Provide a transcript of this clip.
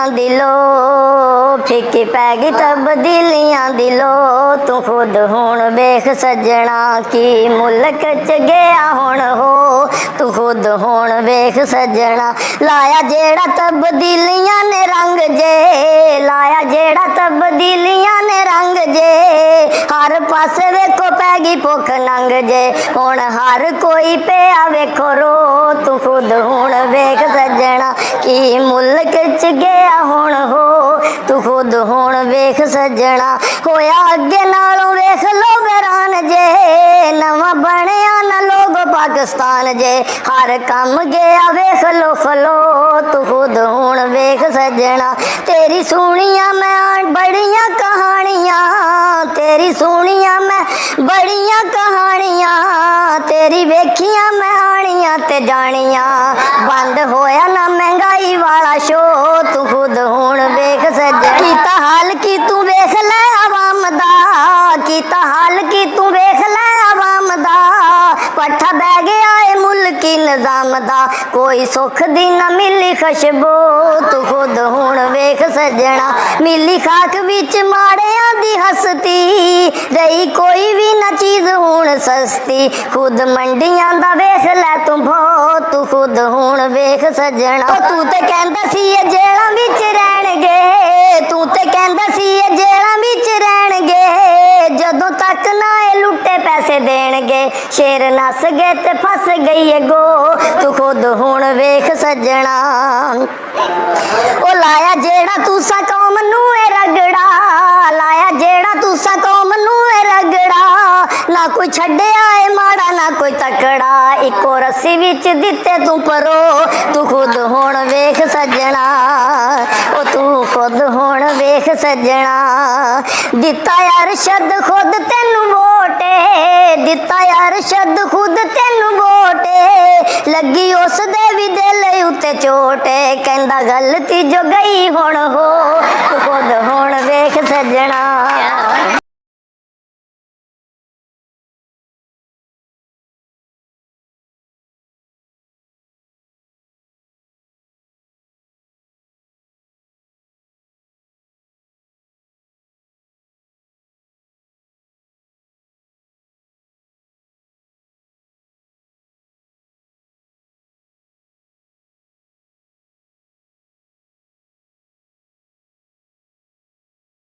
तब्दीलियां दिलो फिक्की पै गई तब्दीलियां दिलो तू खुद हुण वेख सजना की मुल्क च गया हुण हो तू खुद हुण वेख सजना लाया जेड़ा तब्दीलियां ने रंग जे लाया जेड़ा तब्दीलियां ने रंग जे हर पासे वेखो पै गई भुख नंग जे हुण हर कोई पिया वेखो रो तू खुद हुण वेख सजना की मुल्क च गया हुण हो तू खुद हुण वेख सजना होया अगे नालों वेख लो वैरान जे नवा बनया ना लोग पाकिस्तान जे हर कम गया वेख लो खलो तू खुद हुण वेख सजना तेरी सुनिया मैं बड़ियां कहानियां तेरी सुनिया मैं बड़ियां कहानियां तेरी वेखियां मैं आनियां ते जानियां बंद होया ना महंगाई वाला शो तू खुद हुण वेख सजना कीता हाल की तू वेख ले आवाम दा कीता हाल की तू वेख ले आवाम दा पट्ठा बह गया है मुल्की निजाम दा कोई सुख दी ना मिली खुशबू तू खुद हुण वेख सजना मिली खाक विच माड़ियां दी हस्ती रही कोई भी ना चीज हुण सस्ती खुद मंडियां दा वेख ले तू भो तू खुद हुण वेख सजना तू ते कहंदा सी ये जेलां विच रहणगे तू ते कहंदा सी ये जेलां विच रहणगे जदों तक ना ये लुट्टे पैसे देणगे शेर नस गए ते फस गई है गो तू खुद हुण वेख सजना ओ लाया जेड़ा तुसा कौम नू ए रगड़ा लाया जेड़ा तुसा कौम नू ए रगड़ा ना कोई छड्डिया है माड़ा ना कोई तकड़ा इको रस्सी विच दिते तू परो तू खुद हुण वेख सजना ओ तू खुद हुण वेख सजना दिता यार शब्द खुद तेनू वोटे दिता यार शब्द खुद तेनू वोटे लगी उस दे भी दिल उत्ते चोटे कहंदा गलती जो गई हुण हो तू खुद हुण वेख सजना।